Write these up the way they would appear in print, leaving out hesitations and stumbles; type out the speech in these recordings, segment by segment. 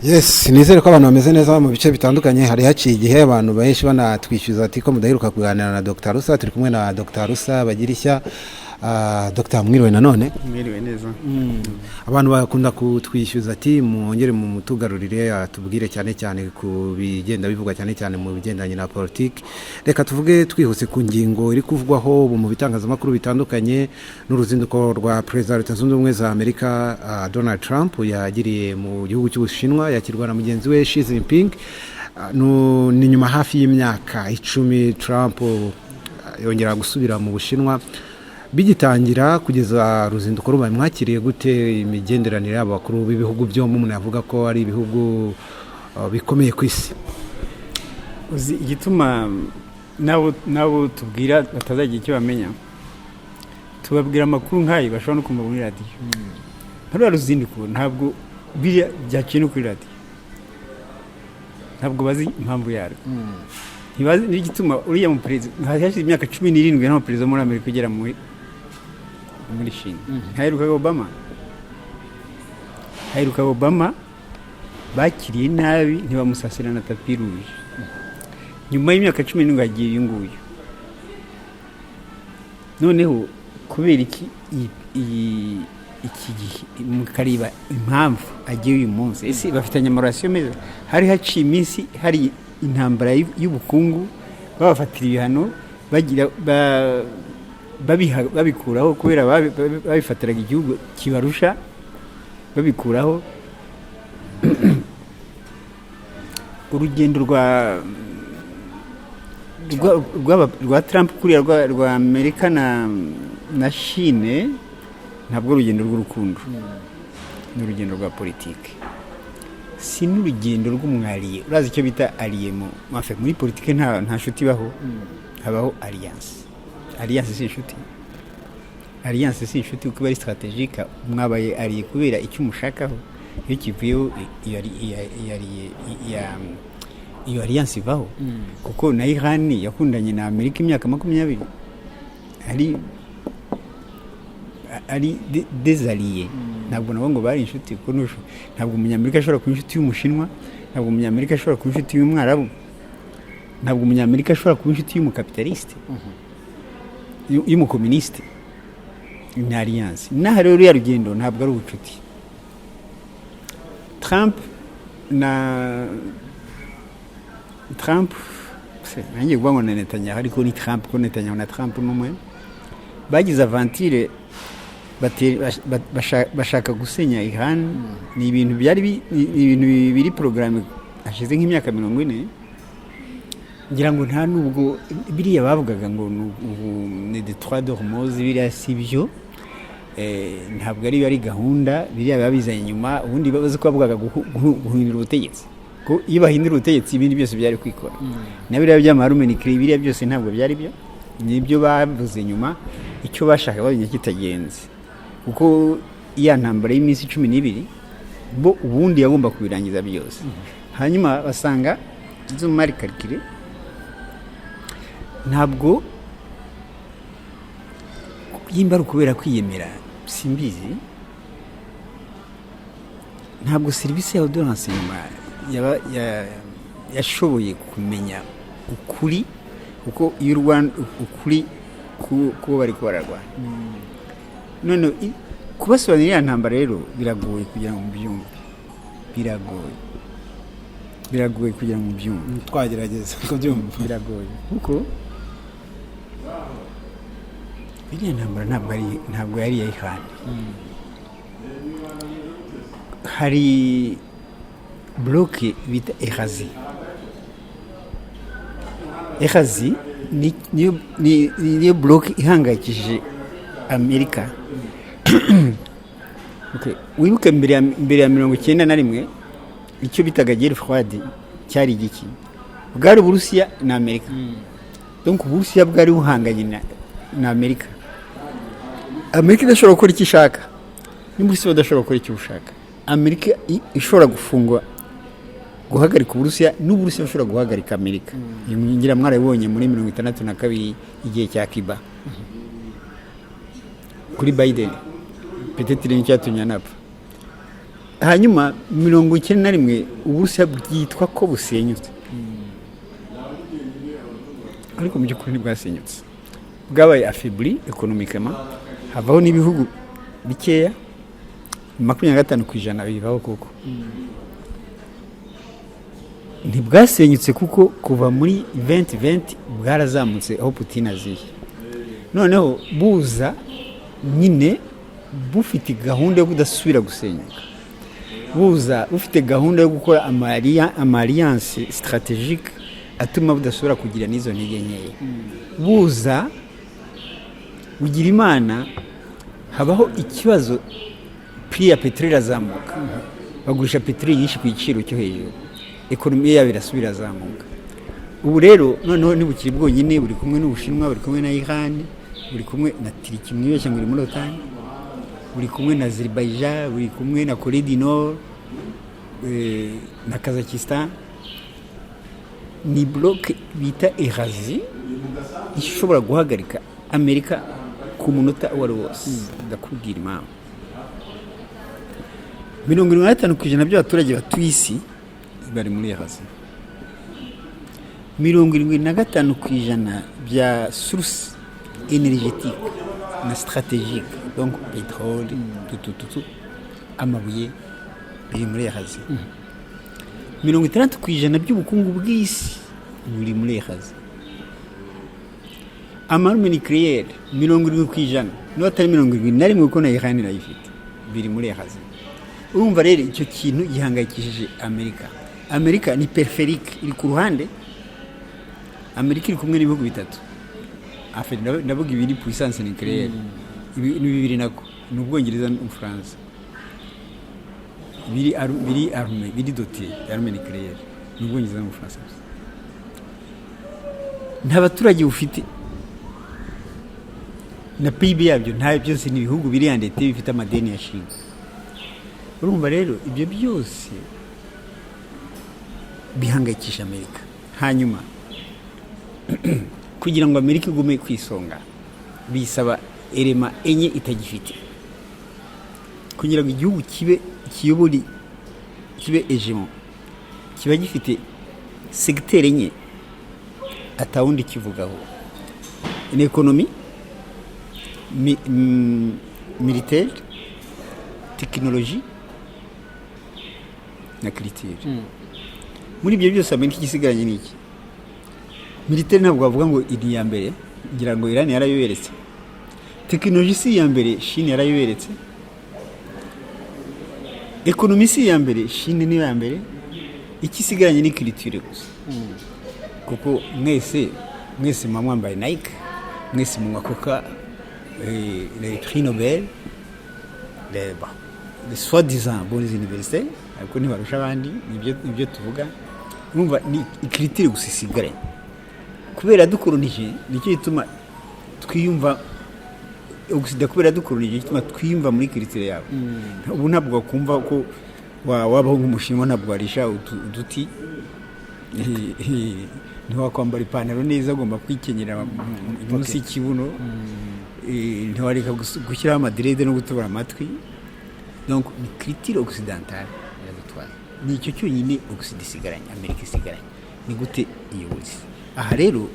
Yes, nizere ko abantu bameze neza mu bice bitandukanye. Hari haciye igihe abantu benshi banatwishyuza ati ko mudaheruka kuganira na Dr. Rusa. Turi kumwe na Dr. Rusa Bagirishya. Dr. Mwiriwe nanone. Mwiriwe neza. Abantu bakunda kutwishyuza ati mwongere mu mutugarurire atubwire cyane cyane ku bigenda bivuga cyane cyane mu bigendanye na politiki. Reka tuvuge twihuse ku ngingo iri kuvugwaho mu bitangazamakuru bitandukanye n'uruzinduko rwa President wa Leta Zunze Ubumwe za Amerika Donald Trump yagiriye mu gihugu cy'Ubushinwa yakirwa na mugenzi we Xi Jinping. Ni nyuma hafi y'imyaka 10 Trump yongera gusubira mu Bushinwa. Bigitangira kugeza ruzinduko rubaye mwakiriye gute imigenderanire y'abakuru b'ibihugu byombi umuntu yavuga ko ari ibihugu bikomeye ku isi? Uzi igituma nabo tubwira batazagira icyo bamenya, tubabwira amakuru nk'ayo bashobora no kumva muri radiyo. Hari ruzinduko ntabwo byaciye no kuri radiyo, ntabwo bazi impamvu yarwo. Ntibazi n'igituma uriya mu perezida hashize imyaka 17 nta perezida muri Amerika ugera muri China. Haheruka Obama bakiriye nabi ntibamusasira na tapi rouge. Nyuma y'imyaka 17 hagiye uyu nguyu. Noneho kubera iki mukariba impamvu agiye uyu munsi, ese bafitanye amarasiyo meza? Hari haciye iminsi hari intambara y'ubukungu, babafatira ibihano bagira babikuraho kubera babifatiraga igihugu kibarusha, babikuraho. Urugendo rwa Trump kuriya rwa Amerika na Chine ntabwo urugendo rw'urukundo, ni urugendo rwa politiki. Si n'urugendo rw'umwariye. Urazi icyo bita aliyemo muri politiki? Nta nshuti baho, habaho alliance. Alliance si inshuti. Alliance si inshuti kuko ari strategique. Mwabaye aliye kubera icyo umushakaho. Iyo kivuyeho iyo alliance ivaho. Kuko na Iran yakundanye na Amerika imyaka 20. Ari désalié. Ntabwo nabo ngo bari inshuti kuko ntabwo umunyamerika ashobora kuba inshuti y'umushinwa, ntabwo umunyamerika ashobora kuba inshuti y'umwarabu, ntabwo umunyamerika ashobora kuba inshuti y'umukapitaliste, y'umukomuniste. Ni alliance. Naho rero ya rugendo ntabwo ari ubucuti. Trump nanjye kuvuga ngo na Netanyahu, ariko ni Trump ko Netanyahu na Trump n'umwe bagize aventure bashaka gusenya Iran. Ni ibintu biri programme hashize nk'imyaka 40. Ngira ngo nta nubwo biriya bavugaga ngo ni de trois d'Hormuz, biriya sibyo. Ntabwo ari gahunda, biriya babizanye nyuma. Ubundi bavuze ko bavugaga guhindura ubutegetsi, ko iyo bahindura ubutegetsi ibindi byose byari kwikora. Na biriya by'amarume nuclear biriya byose ntabwo byari byo, nibyo bavuze nyuma. Icyo bashaka babonye kitagenze, kuko iya ntambara y'iminsi 12 bo ubundi yagomba kubirangiza byose. Hanyuma basanga izo mari calcule ntabwo yimbaru kubera kwiyemera, simbizi. Ntabwo service ya ordonnance nyuma yashoboye kumenya ukuri, kuko y'u Rwanda ukuri ko bari kubararwana. None kubasobanurira ntambara rero biragoye kugira ngo mubyumve, biragoye kugira ngo mubyumve. Twagerageza kubyumva, biragoye kuko iriya ntambara ntabwo yari ya Iran. Hari bloke bita Ehazi niyo bloke ihangayikishije Amerika. Okay. Wibuke mbere ya 1991 icyo bitaga guerre froide cyari igiki? Bwari Burusiya na Amerika. Donc Burusiya bwari buhanganye na Amerika. Amerika idashobora gukora icyo ishaka, n'Uburusiya badashobora gukora icyo bushaka. Amerika ishobora gufungwa, guhagarika Uburusiya, n'Uburusiya bashobora guhagarika Amerika. Ngira mwarabonye muri 1962 igihe cya Cuba kuri Biden, peut-être nicyo cyatumye anapfa. hanyuma 91 uburusiya bwitwa ko busenyutse, ariko mu by'ukuri ntibwasenyutse, bwabaye afibli ekonomikama, havaho n'ibihugu bikeya 25% bivaho kuko ntibwasenyutse kuko kuva muri 2020 bwarazamutse aho Putin aziye, noneho buza nyine bufite gahunda yo kudasubira gusenyuka, buza bufite gahunda yo gukora amalliance stratégique atuma budasubira kugira n'izo ntege nkeya, buza bugira imana habaho ikibazo, prix ya peteroli azamuka, bagurisha peteroli nyinshi ku giciro cyo hejuru, ekonomi yabo irasubira azamuka. Ubu rero noneho ntibukiri bwonyine, buri kumwe n'Ubushinwa, buri kumwe na Iran, buri kumwe na Turki mwibeshya ngo iri muri OTAN, buri kumwe na Azerbaijan, buri kumwe na Corée du Nord, na Kazakhstan. Ni bloc bita Eurasie ishobora guhagarika Amerika ku munota wari wose. Ndakubwira impamvu 75% by'abaturage batuye isi bari muri Eurasie, 75% bya source énergétique na stratégique, donc pétrole, tout amabuye biri muri Eurasie. 60% by'ubukungu bw'isi buri muri Eurasie. Amarme nucléaire 70% no atari 71 kuko na Iran irayifite biri muri Eurasie. Urumva rero icyo kintu gihangayikishije Amerika ni periferique, iri ku ruhande. Amerika iri kumwe n'ibihugu bitatu, afite ndavuga ibiri puissance nucléaire, ni bibiri nako n'Ubwongereza n'Ubufaransa, biri armé, biri doté armé nucléaire, n'Ubwongereza n'Ubufaransa. Nta baturage bufite na PIB yabyo, nta byose ni ibihugu biri yandete bifite amadeni yashinga. Urumva rero ibyo byose bihangayikisha Amerika. Hanyuma kugira ngo Amerika igume kwisonga bisaba elema enye itagifite, kugira ngo igihugu kibe hegemon, kiba gifite secteur enye atawundi kivugaho: une économie, militaire, technologie na culture. Muri ibyo byose Amerika igisigaranye n'iki? Militaire ntabwo bavuga ngo iri ya mbere, ngira ngo Iran yarayoberetse. Technologie si ya mbere, Chine yarayoberetse. Economie si ya mbere, Chine ni ya mbere. Ikisigaranye ni culture gusa. Kuko mwese mwambaye Nike, mwese mwakoka les prix Nobel, les soi-disant bonnes universités, ariko ntibarusha abandi, nibyo tuvuga. Urumva ni culture gusa isigaranye. Kubera dukolonije nicyo gituma twiyumva Occident, kubera dukolonije gituma twiyumva muri culture yabo. Ubu ntabwo kumva ko wabaho nk'umushinwa, ntabwo warisha uduti, ntiwakwambara ipantaro neza, agomba kwikenyera munsi y'ikibuno, ntiwareka gushyiraho amadrede no gutobora amatwi. Donc ni culture occidentale yaradutwaye, nicyo cyonyine Occident isigaranye, Amerika isigaranye. Ni gute iyobozi? Aha rero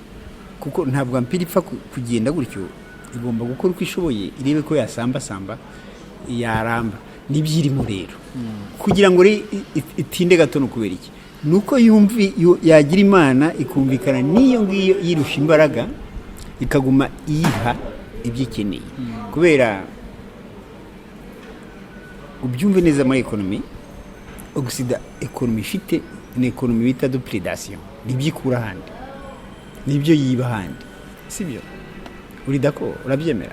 kuko ntabwo ampiri ipfa kugenda gutyo, igomba gukora uko ishoboye, irebe ko yasamba yaramba. Nibyirimo rero kugira ngo itinde gato. No kubera iki? Nuko yagira imana ikumvikana n'iyo ngiyo yirusha imbaraga, ikaguma iyiha ibyikeneye. Kubera ubyumve neza muri ekonomi, Occident ekonomi ifite ni ekonomi bita de prédation, nibyikura handi, nibyo yiba handi, sibyo? Uri dako urabyemera?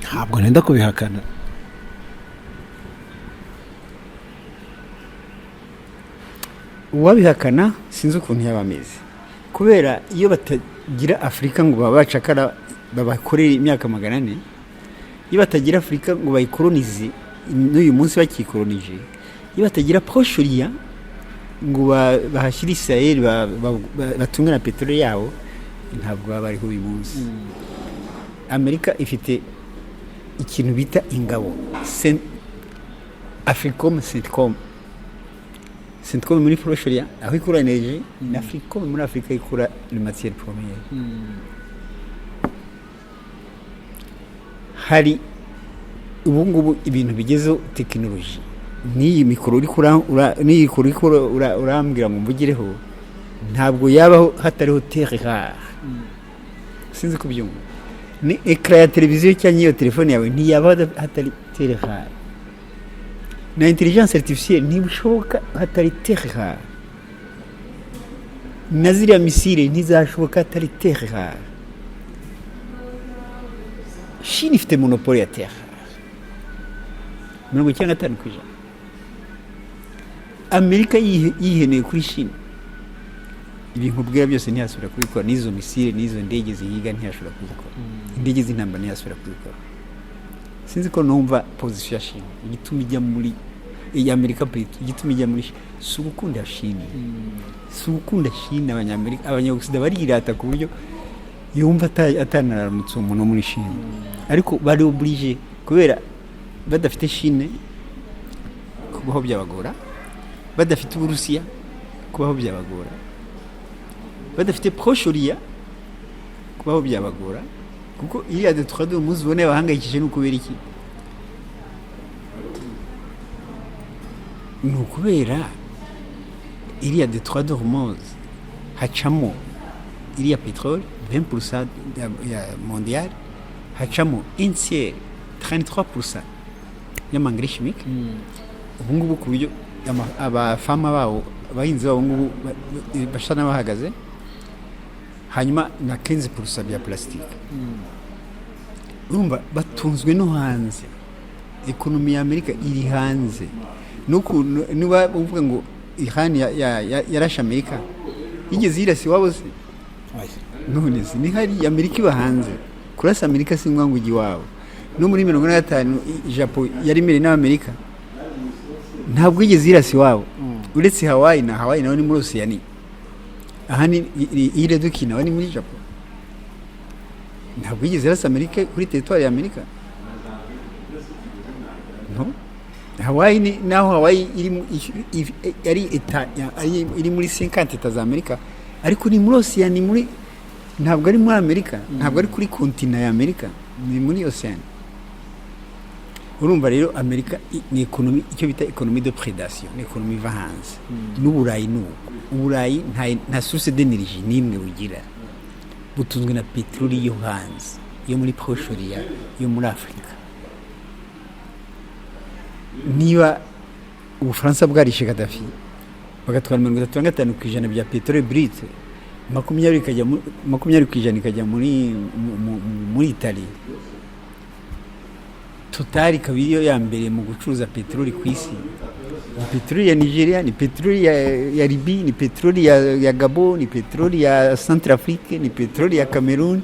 Ntabwo nenda kubihakana. Uwabihakana sinzi ukuntu yaba ameze, kubera iyo batagira Afurika ngo babacakara babakorere imyaka 400, iyo batagira Afurika ngo bayikolonize n'uyu munsi bakikolonije, iyo batagira Proche-Orient ngo bahashyire Israel batunga na peteroli yabo, ntabwo baba bariho uyu munsi. Amerika ifite ikintu bita ingabo, Africom Centcom muri Proche-Orient aho ikura energy na Africom muri Afrika ikura le matière première. Hari ubu ngubu ibintu bigezeho tekinoloji n'iyi mikoro urambwira ngo mvugireho ntabwo yabaho hatariho terre rare. Sinzi kubyumva ni ekara ya televiziyo cyangwa iyo telefone yawe ntiyabaho hatari terre rare, na intelligence artificielle ntibishoboka hatari terre rare, na ziriya misile ntizashoboka hatari terre rare. Chine ifite monopole ya terre rare 95%. Amerika yiheneye kuri Chine, ibintu bwira byose ntiyasubira kubikora, n'izo misile n'izo ndege zihiga ntiyashobora kubikora, indege z'intambara ntiyasubira kubikora. Sinzi ko numva position ya Chine igituma ijya muri Amerika plutôt igituma ijya muri si ugukunda Chine, si ugukunda Chine. Abanyamerika abanyagusida barirata ku buryo yumva atanaramutse umuntu muri Chine, ariko bari oblige kubera badafite Chine kubaho byabagora, badafite Uburusiya kubaho byabagora, badafite Proche-Orient kubaho byabagora, kuko iriya de trois de muzi bone bahangayikije no kubera iki, ni ukubera iriya de trois de Hormuz hacamo iriya pétrole 20% ya mondial, hacamo un tiers 33% y'amangre chimique. Ubu ngubu ku buryo abafama bawo abahinzi babo ngubu bashana bahagaze, hanyuma na 15% bya plastique. Urumva batunzwe no hanze, ekonomi ya Amerika iri hanze. Nuko niba uvuga ngo Iran yarasha Amerika yigeze yirasi wabo se, none se ni hari Amerika iba hanze, kurasa Amerika si ngwangu giwabo. No muri 1995 Japan yari mere na Amerika ntabwo yigeze yirasi wabo, uretse Hawaii naho ni muri Oceania. Aha ni ile dukina wani muri Japan, ntabwo yigeze yirasi Amerika kuri territoire ya Amerika. No, Hawaii ni naho Hawaii iri eta iri muri 50 eta za Amerika, ariko ni muri Oceania, ni muri ntabwo ari muri Amerika, ntabwo ari kuri continent ya Amerika, ni muri Oceania. Urumva rero Amerika ni ekonomi, icyo bita ekonomi de prédation, ni ekonomi va hanze. N'Uburayi nuko Uburayi nta source d'énergie nimwe bugira, butunzwe na petroli yo hanze, yo muri Proche-Orient, yo muri Afrika. Niba Ubufaransa bwarishe Gaddafi bagatwara 35% bya petroli brute, 20% ikajya muri Italy. Total kabiriyo ya mbere mu gucuruza petroli ku isi. Ni petroli ya Nigeria, ni petroli ya Libya, ni petroli ya Gabon, ni petroli ya Centrafrique, ni petroli ya Cameroon.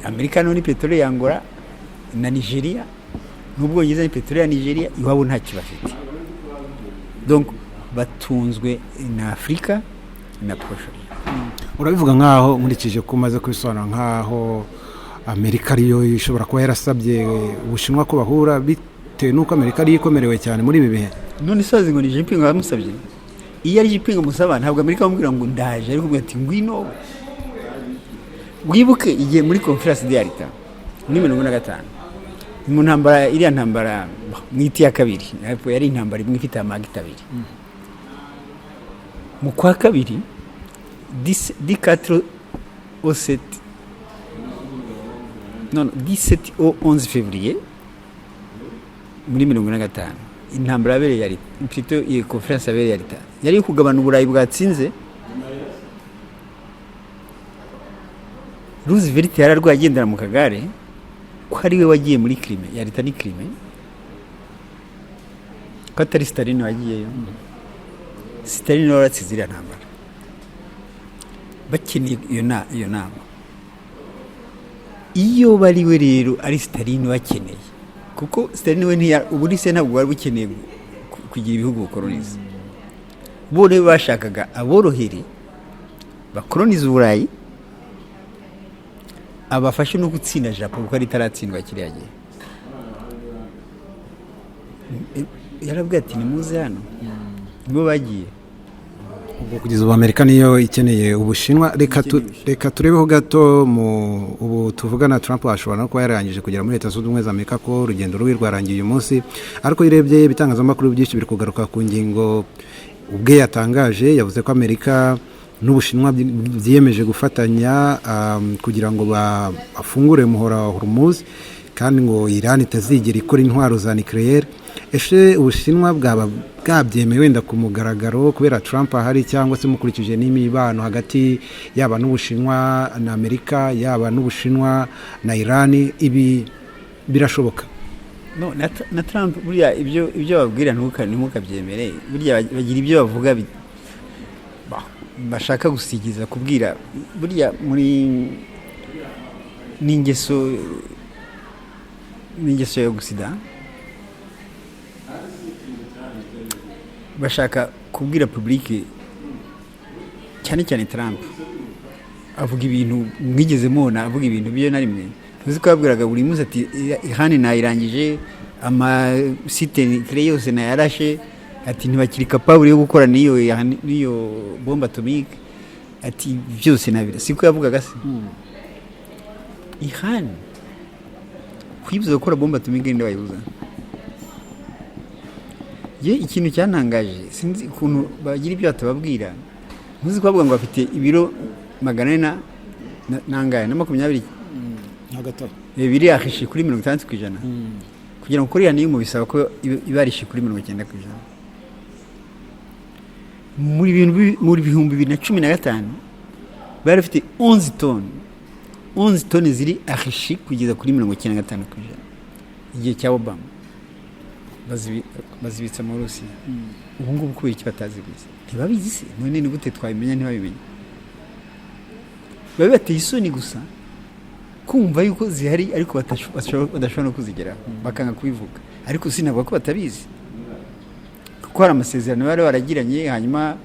Amerika ni petroli ya Angola na Nigeria, nubwo yiza ni petroli ya Nigeria, iwabo nta kibafite. Donc batunzwe na Afrika na Proche-Orient. Urabivuga nkaho nkurikije ko umaze kubisobanura nkaho Amerika ariyo ishobora kuba yarasabye Ubushinwa ko bahura, bitewe nuko Amerika ari ikomerewe cyane muri ibi bihe. None sazi ngo ni Jinping bamusabye, iyo ari Jinping musaba ntabwo Amerika bamubwira ngo ndaje, ariko ati ngwino. Wibuke igihe muri conference de Yalta muri 1995 mu ntambara, iriya ntambara mwiti ya kabiri, ariko yari intambara imwe ifite amagita abiri. Mu kwa kabiri 17 au 11 février muri 1995 intambara yabereye yari plutôt iyo conference yabereye yari kugabana Uburayi bwatsinze. Roosevelt yararwaye agendera mu kagare, ko ari we wagiye muri Crimea, yarita ni Crimea, ko atari Stalin wagiyeyo. Stalin waratsinze iriya ntambara, bakeneye iyo nama. Iyo bari we rero ari Stalin wakeneye, kuko Stalin we Uburusiya ntabwo bari bukeneye kugira ibihugu bukoloniza. Bo rero bashakaga aborohere bakoloniza Uburayi, abafashe no gutsinda Japan kuko ari itaratsindwa kiriya gihe. Yarabwiye ati nimuze hano, nibo bagiye. ubwo kugeza ubu Amerika niyo ikeneye Ubushinwa. Reka turebeho gato ubu tuvugana, Trump ashobora no kuba yarangije kugera muri Leta Zunze Ubumwe za Amerika, ko urugendo rwe rwarangiye uyu munsi, ariko iyo urebye ibitangazamakuru byinshi biri kugaruka ku ngingo ubwe yatangaje. Yavuze ko Amerika n'Ubushinwa byiyemeje gufatanya kugira ngo bafungure umuhora wa Hormuz, kandi ngo Iran itazigera ikora intwaro za nucleaire. Ese Ubushinwa bwaba bwabyemeye wenda ku mugaragaro kubera Trump ahari, cyangwa se mukurikije n'imibano hagati yaba n'Ubushinwa na Amerika, yaba n'Ubushinwa na Iran, ibi birashoboka? No, na Trump buriya ibyo babwira ntimukabyemere. Buriya bagira ibyo bavuga bashaka gusigiza kubwira. Buriya muri n'ingeso yo gusida, bashaka kubwira publique, cyane cyane Trump avuga ibintu mwigeze mubona, avuga ibintu byo na rimwe tuzi ko yabwiraga buri munsi ati Iran nayirangije, amasite nucléaire yose nayarashe, ati ntibakiri capable yo gukora niyo bombe atomique, ati byose nabira. Siko yavugaga se Iran kwibuza gukora bombe atomique ninde wayibuza? Ye ikintu cyantangaje, sinzi ukuntu bagira ibyo batababwira. Muzi ko bavuga ngo bafite ibiro 400 na 20 hagati biri ahishi kuri 60%, kugira ngo Korea niyo mu bisaba ko ibarishi kuri 90%. Muri bihumbi 2015 bari bafite 11 toni ziri ahishi kugeza kuri 95%. Igihe cya Obama bazibitsa mu Rusiya. Ubu ngubu kubera iki batazibitse? Ntibabizi se? None ni gute twabimenya ntibabimenya? Babe bateye isoni gusa kumva yuko zihari, ariko badashobora no kuzigeraho, bakanga kubivuga. Ariko sinavuga ko batabizi, kuko hari amasezerano bari baragiranye, hanyuma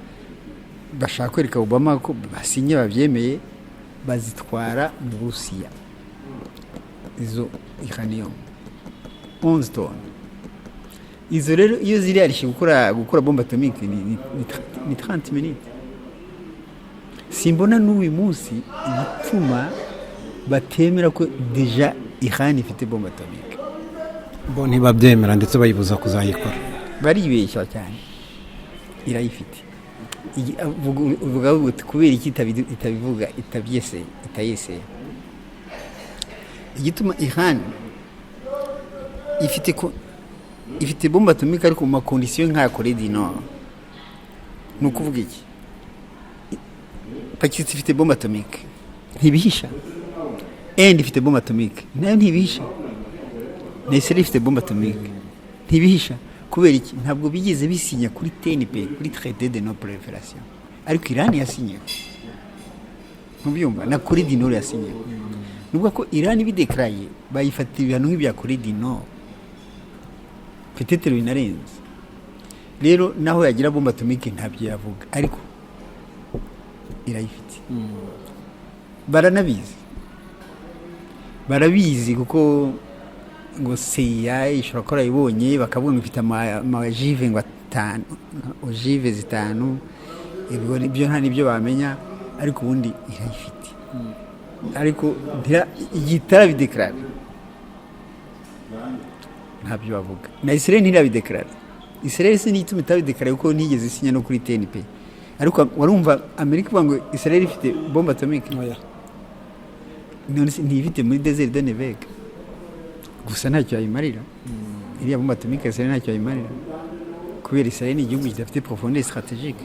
bashaka kwereka Obama ko basinye babyemeye, bazitwara mu Rusiya izo uranium 11 toni. Izo rero iyo ziri arishe gukora bombe atomique ni 30 minutes. Simbona n'uyu munsi igituma batemera ko deja Iran ifite bombe atomique. Bo ntibabyemera ndetse bayibuza kuzayikora. Baribeshya cyane. Irayifite. Uvuga kubera iki itabivuga, itayese. Igituma Iran ifite bombe atomique ariko mu makondisiyo nka Corée du Nord. Nukuvuga iki? Pakistan ifite bombe atomique, ntibihisha. Ifite bombe atomique, nayo ntibihisha. Na Israel ifite bombe atomique, ntibihisha. Kubera iki? Ntabwo bigeze bisinya kuri TNP, kuri traité de non proliferation. Ariko Iran yasinye. Mubyumva na Corée du Nord yasinye. Nubwo ko Iran bideclaye bayifatira ibintu nk'ibya Corée du Nord. Peut-être binarenze. Rero naho yagira bombe atomique ntabyo yavuga, ariko irayifite. Barabizi kuko ngo CIA ishobora gukora ibonye, bakavuga ngo ifite amajive ngo 5, ojive 5, ibyo nta nibyo bamenya, ariko ubundi irayifite. Ariko igitara bideclare ntabyo bavuga. Na Israel ntirabidekarara. Israel se nituma itabidekarara kuko ntigeze isinya no kuri TNP. Ariko warumva Amerika ivuga ngo Israel ifite bombe atomique. Oya. None ntifite muri desert de Neveg. Gusa ntacyo yayimarira. Iriya bombe atomique Israel ntacyo yayimarira. Kubera Israel ni igihugu gifite profondeur stratégique.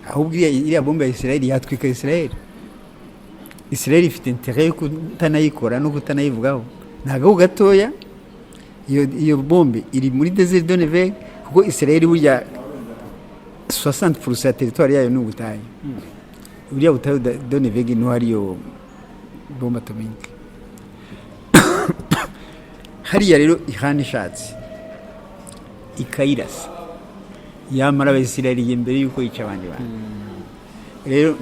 Ahubwo iriya bombe ya Israel yatwika Israel. Israel ifite intérêt yo kutanayikora no kutanayivugaho. Nagaho gatoya iyo bombe iri muri desert de Neveg, kuko Israel burya 60% ya territoire yayo n'ubutayu. Buriya butayu de Neveg no hariyo bombe atomique. Hariya rero Iran ishatse ikayirasa yamara abisirayeli mbere yuko yica abandi bantu. Rero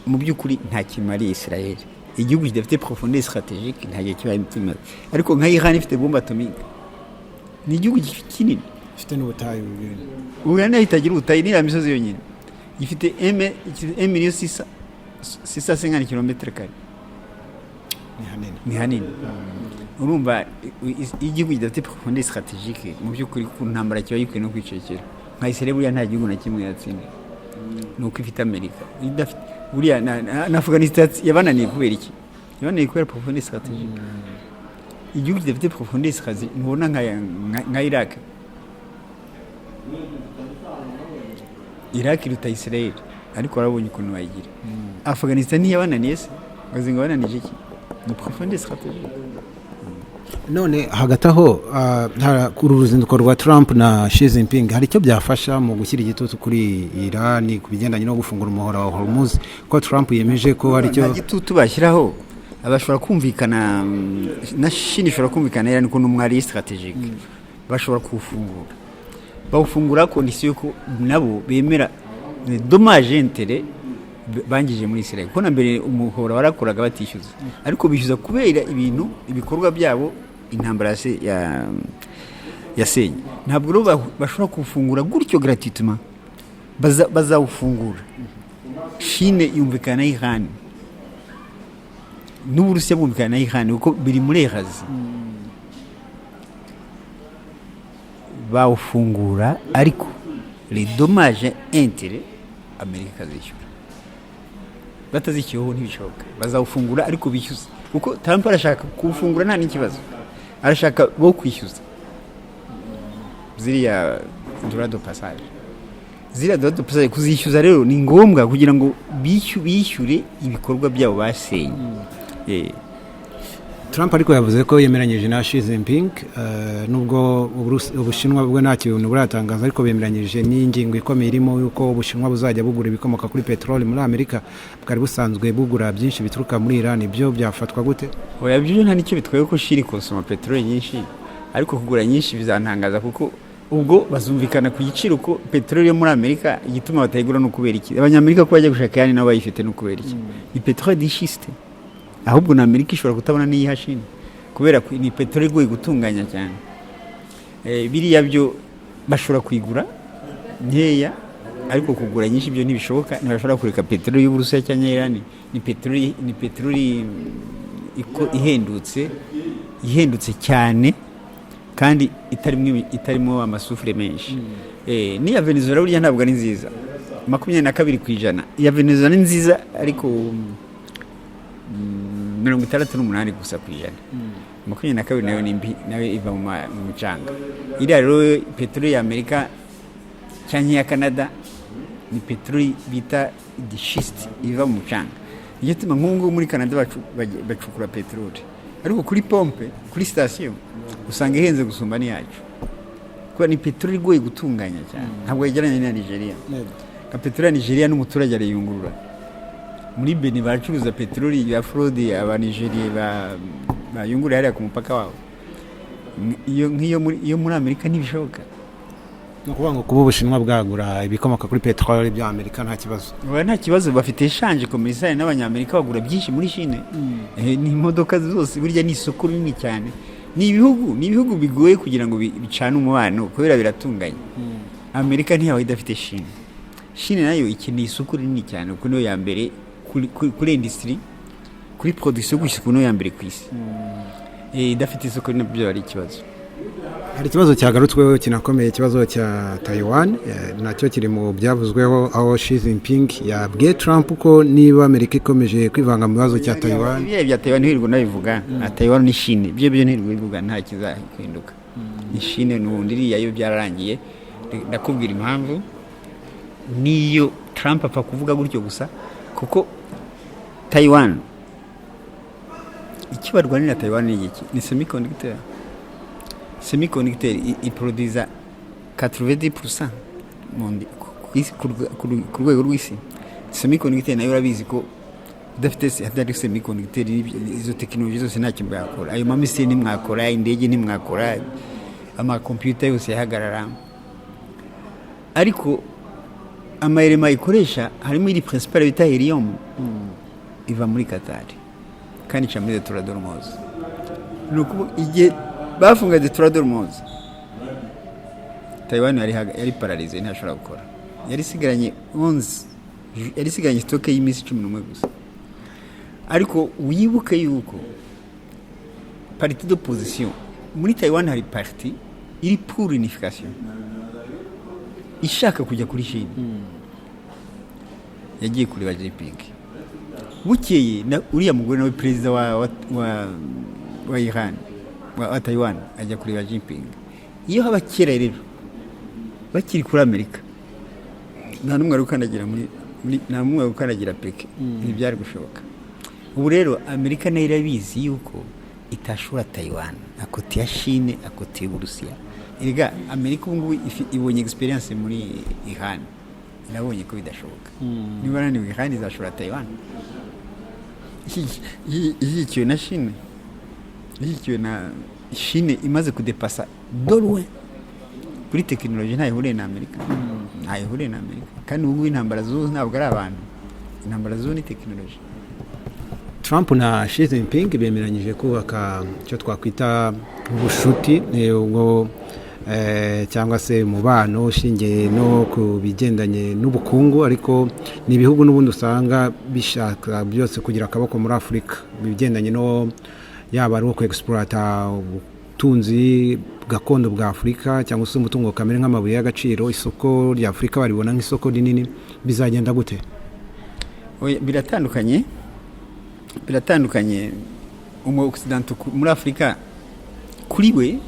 mu by'ukuri nta kimari Israel. igihugu kidafite profondeur stratégique ntajya kibaye imitima ariko nka Iran ifite bombe atomique ni igihugu kinini ifite n'ubutayu Uganda itagira ubutayu ni imisozi yonyine ifite 1,650 km². Ni hanini urumva igihugu kidafite profondeur stratégique mu by'ukuri ku ntambara kiba yikwiye no kwicekera nka Israel buriya nta gihugu na kimwe yatsinda nuko ifite Amerika idafite buriya na Afghanistan yabananiye kubera iki yabananiye kubera profondeur stratégique igihugu kidafite profondeur stratégique mubona nka Iraq iruta Israel ariko barabonye ukuntu bayigira Afghanistan yabananiye se bazinga bananije iki ni profondeur stratégique. none hagati aho kuri uruzinduko rwa Trump na Xi Jinping hari icyo byafasha mu gushyira igitutu kuri Iran ku bigendanye no gufungura umuhora wa Hormuz ko Trump yemeje ko hari icyo igitutu bashyiraho abashobora kumvikana na Chine ishobora kumvikana Iran ko n'umwari stratégique bashobora kufungura bawufungura condition ko nabo bemera dommage intérêt bangije muri Israel ko na mbere umuhora warakoraga batishyuza ariko bishyuza kubera ibikorwa byabo intambara yasenye ntabwo rero bashobora kufungura gutyo gratuitement bazawufungura Chine yumvikana na Iran n'Uburusiya bumvikana na Iran uko biri muri Asie bawufungura ariko les dommages intérêts Amerika zishyura batazishyuyeho ntibishoboka bazawufungura ariko bishyuza kuko Trump arashaka kuwufungura nta n'ikibazo arashaka bo kwishyuza ziriya droit de passage kuzishyuza rero ni ngombwa kugira ngo bishyure ibikorwa byabo basenye. Trump ariko yavuze ko yemeranyije na Xi Jinping nubwo Ubushinwa bwo nta kintu buratangaza ariko bemeranyije n'ingingo ikomeye irimo yuko Ubushinwa buzajya bugura ibikomoka kuri peteroli muri Amerika bwari busanzwe bugura byinshi bituruka muri Iran ibyo byafatwa gute? Oya byo nta nicyo bitwaye ko Xi konsoma peteroli nyinshi ariko kugura nyinshi bizantangaza kuko ubwo bazumvikana ku giciro ko peteroli yo muri Amerika igituma batayigura no kubera iki abanyamerika ko bajya gushaka yani nabo bayifite no kubera iki ni peteroli de schiste ahubwo na Amerika ishobora kutabona n'iyi Chine kubera ko ni peteroli igoye gutunganya cyane biriya byo bashobora kwigura nkeya ariko kugura nyinshi byo ntibishoboka ntibashobora kureka peteroli y'Uburusiya cyangwa Iran ni peteroli ihendutse cyane kandi itarimo amasufure menshi ni ya Venezuela burya ntabwo ari nziza 22% ya Venezuela ni nziza ariko 68 gusa ku ijana 22 nayo ni mbi nayo iva mu mucanga iriya rero peteroli ya Amerika cyangwa ya Canada ni peteroli bita de schiste iva mu mucanga iyo tuma nk'ubu muri Canada bacukura peteroli ariko kuri pompe kuri station usanga ihenze gusumba ni yacu kuko ni peteroli igoye gutunganya cyane ntabwo yegeranye na Nigeria ka peteroli ya Nigeria n'umuturage arayungurura muri Benin baracuruza peteroli ya fraude aba Nigeria bayungurura hariya ku mupaka wabo iyo muri Amerika ntibishoboka no kuvuga ngo kuba Ubushinwa bwagura ibikomoka kuri peteroli bya Amerika nta kibazo nta kibazo bafite eshanje commercial n'abanyamerika bagura byinshi muri Chine ni imodoka zose burya ni isoko rinini cyane ni ibihugu bigoye kugira ngo bicane umubano kubera biratunganye Amerika ntiyaho idafite Chine nayo ikeneye isoko rinini cyane kuko niyo ya mbere kuri industry kuri production gushika kuno ya mbere kwisi idafite isoko nabyo ari ikibazo. Hari ikibazo cyagarutsweho kinakomeye ikibazo cya Taiwan nacyo kiri mu byavuzweho aho Xi Jinping yabwiye Trump ko niba Amerika ikomeje kwivanga mu bibazo cya Taiwan bya Taiwan ntirirwa nabivuga Taiwan ni Chine byo ntirirwa bivuga nta kizahinduka ni Chine n'undi yayo byararangiye ndakubwira impamvu niyo Trump apfa kuvuga gutyo gusa kuko Taiwan ikibarwanira Taiwan ni iki ni semiconductor iproduza 90% ku rwego rw'isi semiconductor nayo urabizi ko udafite hadari semiconductor izo technology zose nta kintu yakora ayo mamisiri nimwakora indege nimwakora ama computer yose yahagarara ariko amayelema ikoresha harimo iri principal bita helium iva muri Qatar kandi ica muri Detroit d'Ormuz ni ukuvuga igihe bafunga Detroit d'Ormuz Taiwan yari paralize ntashobora gukora yari isigaranye stoke y'iminsi 11 gusa ariko wibuke yuko parti d'opposition muri Taiwan hari parti iri pour unification ishaka kujya kuri Chine yagiye kureba Jinping bukeye uriya mugore nawe perezida wa Iran wa Taiwan ajya kureba Jinping iyo haba kera rero bakiri kuri Amerika nta numwe rukandagira nta numwe rukandagira peke ntibyari gushoboka ubu rero Amerika nayo irabizi yuko itashura Taiwan akoti ya Chine akoti y'Uburusiya erega Amerika ubu ibonye experience muri Iran nabonye ko bidashoboka niba nani Iran izashura Taiwan ikiwe na Chine ikiwe na Chine imaze kudepasa dolwe kuri technology ntayihuriye na Amerika ntayihuriye na Amerika kandi ubu intambara zo ntabwo ari abantu intambara zo ni technology. Trump na Xi Jinping bemeranyije kubaka cyo twakwita ubushuti ubwo cyangwa se mubano ushingiye no ku bigendanye n'ubukungu ariko ni ibihugu n'ubundi usanga bishaka byose kugira akaboko muri Afurika bigendanye no yaba ari uko exploiter ubutunzi gakondo bwa Afurika cyangwa se umutungo kamere nk'amabuye y'agaciro isoko rya Afurika baribona nk'isoko rinini bizagenda gute? Biratandukanye umu occident muri Afurika kuri we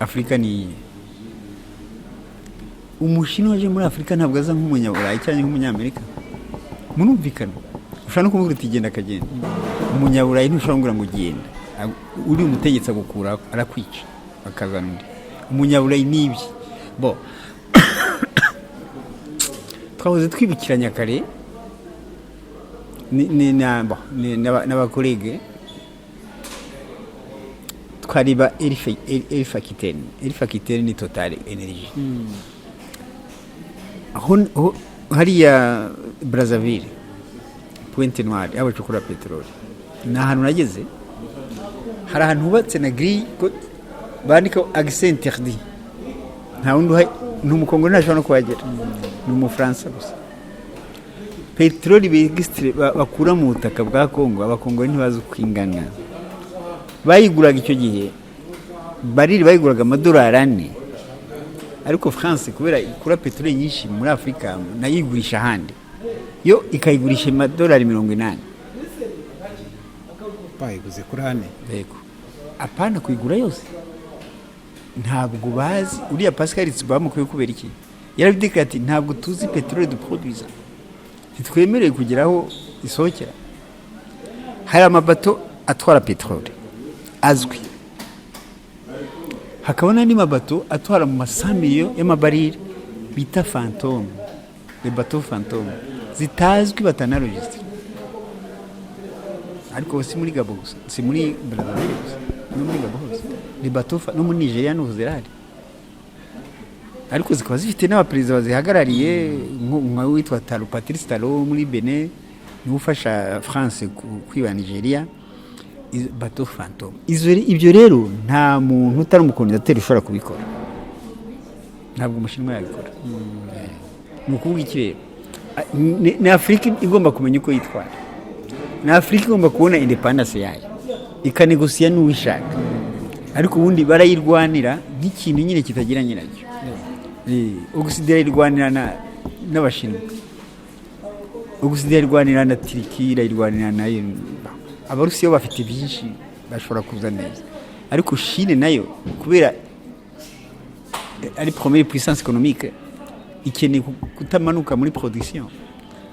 Afurika ni Umushinwa waje muri Afurika ntabwo aza nk'umunyaburayi cyangwa nk'umunyamerika munumvikana ushaka no kumubwira uti genda akagenda umunyaburayi ntushobora ngo genda uri umutegetsi agukura arakwica akazana undi umunyaburayi nibi bo twahoze twibukiranya kare n'abakolege twariba Elif Aquitaine ni Total Energy aho hariya Brazzaville Pointe Noire abacukura peteroli na hano nageze hari ahantu hubatse na grille bandika accès interdit nta wundi n'umukongo ntashobora no kuhagera ni umufaransa gusa peteroli begistre bakura mu butaka bwa Kongo abakongo ntibazi kwingana bayiguraga icyo gihe bariri bayiguraga $4 ariko France kubera ikura peteroli nyinshi muri Afrika nayigurisha handi yo ikayigurisha $80 bayiguze kuri hane yego apana kuyigura yose ntabwo bazi uriya Pascal bamukuye kubera iki yarabidika ati ntabwo tuzi peteroli duproduisa ntitwemereye kugeraho isohokera hari amabato atwara peteroli azwi hakaba n'andi mabato atwara mu masamiyo y'amabarire bita fantôme les bateaux fantômes zitazwi batanarojistre ariko si muri Gabon gusa si muri Brazzaville gusa no muri Gabon gusa les bateaux no muri Nigeria no zirahari ariko zikaba zifite n'abaperezida bazihagarariye nka witwa Patrice Talon muri Benin niwe ufasha France kwiba Nigeria bateau fantôme ibyo rero nta muntu utari umukondateri ushobora kubikora ntabwo umushinwa yabikora ni ukuvuga iki rero ni Afurika igomba kumenya uko yitwara ni Afurika igomba kubona independence yayo ikanegosiya n'uwishaka ariko ubundi barayirwanira nk'ikintu nyine kitagira nyiracyo Occident irwanira n'Abashinwa Occident irwanira na Turkiya irwanira na Abarusiya bafite byinshi bashobora kuza neza ariko Chine nayo kubera ari première puissance économique ikeneye kutamanuka muri production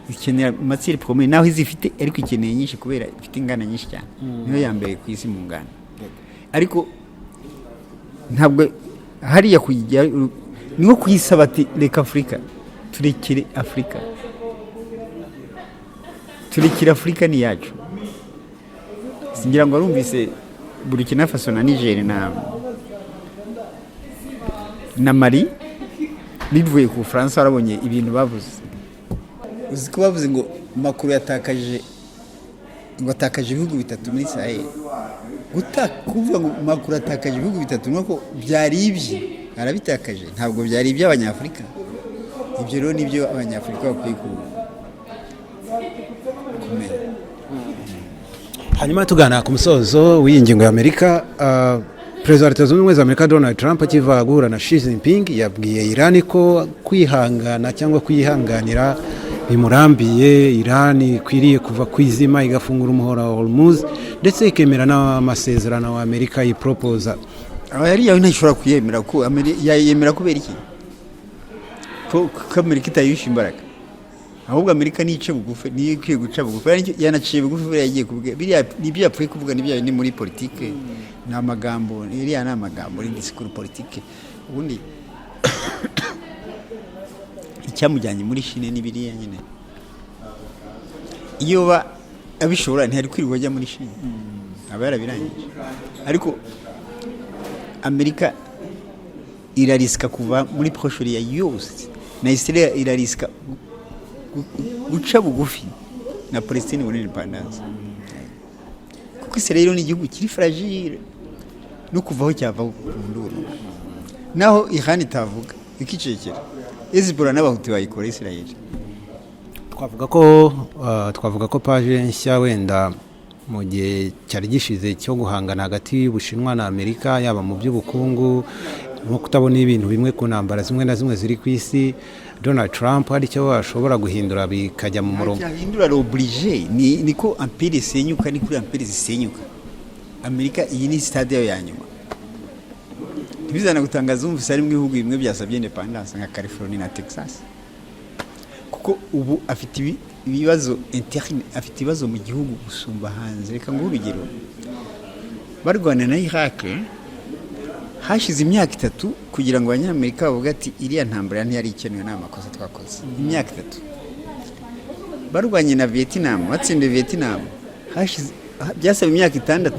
ikeneye matière première naho izifite ariko ikeneye nyinshi kubera ifite ingana nyinshi cyane niyo yambere ku isi mu ngana ariko ntabwo hariya kujya niho kuyisaba ati reka Afrika turekere Afrika ni yacu singira ngo arumvise Burkina Faso na Niger na Mali bivuye ku France arabonye ibintu bavuze uziko bavuze ngo makuru yatakaje ngo atakaje ibihugu bitatu muri Sahel. Kuvuga ngo Macron atakaje ibihugu bitatu nuko byari ibye arabitakaje, ntabwo byari iby'abanyafurika. Ibyo rero nibyo abanyafurika bakwiye kumenya. hanyuma tugana ku musozo w'iyi ngingo ya Amerika, perezida wa leta zunze ubumwe za Amerika Donald Trump akiva guhura na Xi Jinping yabwiye Iran ko kwihangana cyangwa kwihanganira bimurambiye, Iran ikwiriye kuva ku izima igafungura umuhora wa Hormuz ndetse ikemera n'amasezerano wa Amerika yipropoza. Yari yawe ntashobora kuyemera ko yayemera kubera iki? Ko Amerika itayisha imbaraga. Ahubwo Amerika nice bugufi, niyo ikwiye guca bugufi. Yanaciye bugufi buriya yagiye kuvuga. Biriya nibyo yapfuye kuvuga, nibyo ni muri politike. Ni amagambo, iriya ni amagambo, ni disikuru politike. Ubundi icyamujyanye muri Chine ni biriya nyine. Iyo ba abishobora ntihari kwirirwa ajya muri Chine. Aba yarabirangije. Ariko Amerika irariska kuva muri proche ya yose. Na Israel irariska guca bugufi na Palestine muri independence. Kuko Israel ni igihugu kiri fragile no kuvaho cyava kunduru. Naho Iran itavuga ikicekera. Hezbollah n'abahuti bayikora Israel. Twavuga ko page nshya wenda mu gihe cyari gishize cyo guhangana hagati y'Ubushinwa na Amerika, yaba mu by'ubukungu no kutabona ibintu bimwe ku ntambara zimwe na zimwe ziri ku isi, Donald Trump hari icyo ashobora guhindura bikajya mu murongo. Hindura l'obligé niko empire senyuka, ni kuri empire zisenyuka. Amerika iyi ni stade ya nyuma. Bizana gutangaza umvise ari mu bihugu bimwe byasabye independence nka California na Texas. Kuko ubu afite ibibazo interne, afite ibibazo mu gihugu gusumba hanze. Reka ngo urugero barwana na Iraq hashize imyaka 3 kugira ngo abanyamerika bavuga ati iriya ntambara ntiyari ikenewe n'amakosa twakoze. Imyaka 3 barwanye na Vietnam, batsinde Vietnam hashize byasaba imyaka 6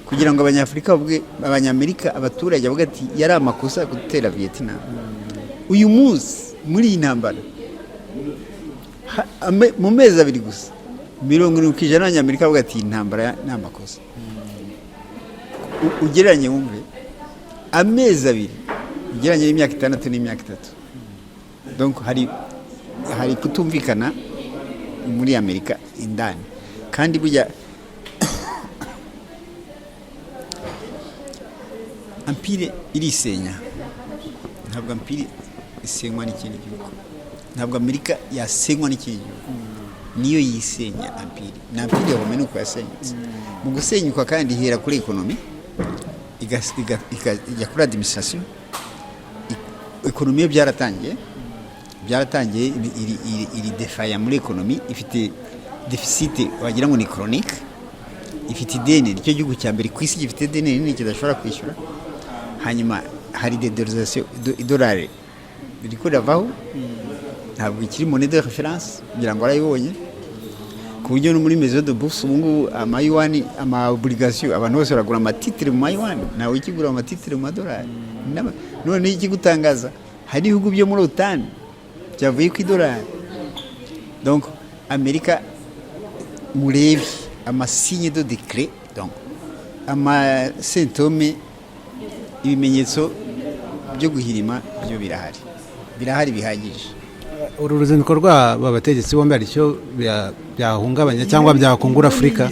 kugira ngo abanyafrika bavuge, abanyamerika abaturage bavuga ati yari amakosa gutera Vietnam. Uyu munsi muri iyi ntambara mu mezi 2 gusa 70% y'abanyamerika bavuga ati intambara n'amakosa. Ugereranye wumve amezi 2 ugereranye n'imyaka 6 n'imyaka 3. Donc hari kutumvikana muri Amerika indani, kandi burya empire irisenya. Ntabwo empire isenywa n'ikindi gihugu, ntabwo Amerika yasenywa n'ikindi gihugu, niyo yisenya empire. Na empire yabomene uko yasenyutse. Mu gusenyuka kandi hera kuri economy, ijya kuri administration. Economy byaratangiye iri defaya muri economy, ifite deficit wagira ngo ni chronique, ifite ideni, nicyo gihugu cya mbere ku isi gifite ideni nini kidashobora kwishyura. Hanyuma hari de-dollarisation, idolari biriko ravaho, ntabwo ikiri monnaie de référence kugira ngo arayibonye, ku buryo no muri maison de bourse ubungu amayuani, ama obligation abantu bose baragura amatitre mu mayuani, nawe ikigura amatitre mu madolari. None iki gutangaza hari ibihugu byo muri OTAN byavuye ku idolari. Donc Amerika murebi amasigne de décret, donc ama symptôme, ibimenyetso byo guhirima byo birahari bihagije. Uru ruzinduko rw'aba bategetsi bombi ari cyo byahungabanya cyangwa byakungura Afrika.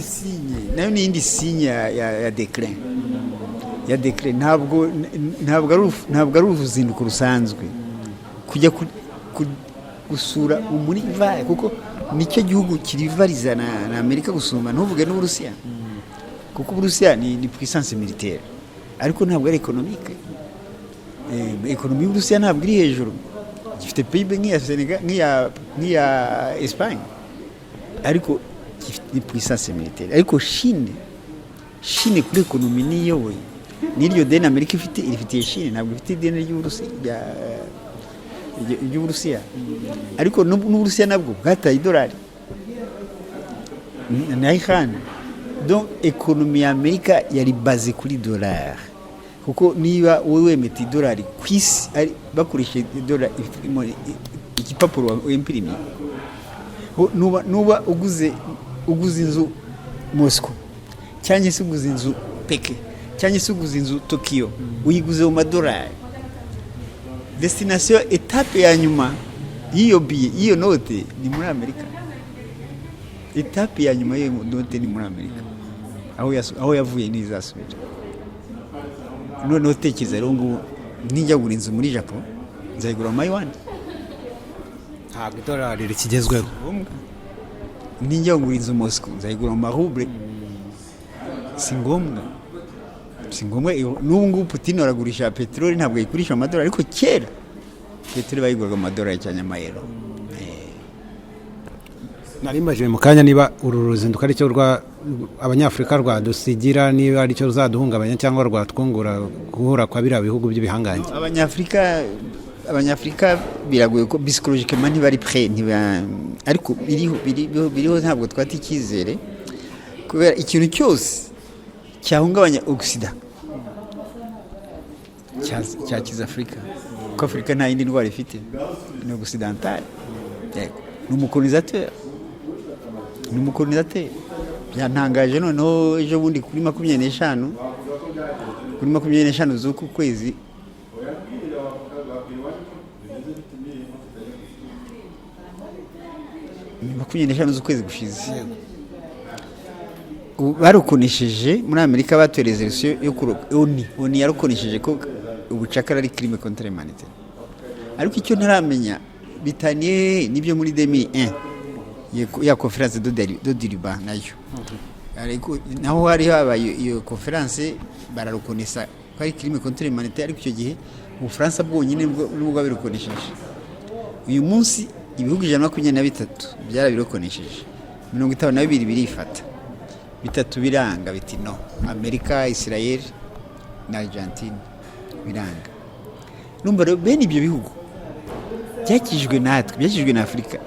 Nayo ni indi signe ya déclin. Ya déclin ntabwo ari uruzinduko rusanzwe kujya gusura muri vaye, kuko nicyo gihugu kirivariza na Amerika gusumba, ntuvuge n'Uburusiya, kuko Uburusiya ni puissance militaire ariko ntabwo ari économique. Economie y'Uburusiya ntabwo iri hejuru, gifite PIB nk'iya Senegal, nk'iya Espagne, ariko ni puissance militaire. Ariko Chine kuri economie niyoboye, n'iryo deni Amerika ifitiye Chine, ntabwo ifite ideni ry'Uburusiya. Ariko n'Uburusiya nabwo bwataye idolari na Iran. Donc economie ya Amerika yari base kuri dolari, kuko niba wowe wemeta idolari ku isi bakoresha idolari igipapuro imprime, nuba uguze inzu Moscow cyangwa se uguze inzu Peke cyangwa se uguze inzu Tokyo uyiguze mu madolari, destination etape ya nyuma y'iyo note ni muri Amerika. Etape ya nyuma y'iyo note ni muri Amerika, aho yavuye n'izasubira. Noneho tekereza rero ngo nijya gura inzu muri Japan nzayigura mu yuan, ntabwo idolari rikigezweho. Nijya gura inzu Moscow nzayigura mu maruble. Si ngombwa n'ubu ngubu Putin aragurisha peteroli, ntabwo ayigurisha amadolari, ariko kera peteroli bayiguraga amadolari cyane amayero. Nari mbajije mu kanya niba uru ruzinduko ari cyo abanyafurika rwadusigira, niba ari cyo ruzaduhungabanya cyangwa rwatwungura guhura kwa biriya bihugu by'ibihangange. Abanyafurika biragoye ko psychologiquement ntibari prêt, ariko biriho ntabwo twata icyizere, kubera ikintu cyose cyahungabanya Occident cyakiza Afurika, kuko Afurika nta yindi ndwara ifite, ni occidental. Ni umukolonisateur. Byantangaje noneho ejo bundi kuri 25 z'uku kwezi gushize barukonesheje muri Amerika, batoye resolution yo ONU yarukonesheje ko ubucakara ari crime contre l'humanité. Ariko icyo ntaramenya bitaniye nibyo muri 2001 ya conference de Durban nayo, ariko naho hari habaye iyo conference bararukonesa ko ari crime contre l'humanité, ariko icyo gihe Ubufaransa bwonyine nubwo babirukonesheje. Uyu munsi ibihugu 123 byarabirukonesheje, 52 birifata, 3 biranga biti no. Amerika, Israel na Argentine biranga. Numva rero bene ibyo bihugu byakijwe natwe, byakijwe na Afurika,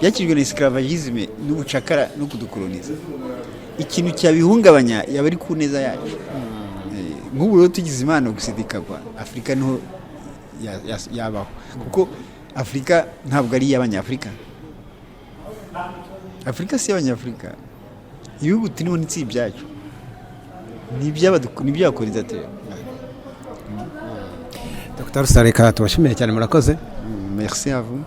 byakijwe na esclavagisme n'ubucakara no kudukoloniza. Ikintu cyabihungabanya yaba ari ku neza yacu. Nk'ubu rero tugize imana gusidikagwa, Afurika niho yabaho, kuko Afurika ntabwo ari y'Abanyafurika. Afurika si y'Abanyafurika. Ibihugu turimo n'itsi byacu ni by'abakolonisateur. Dr. Sareka tubashimiye cyane, murakoze. Merci à vous.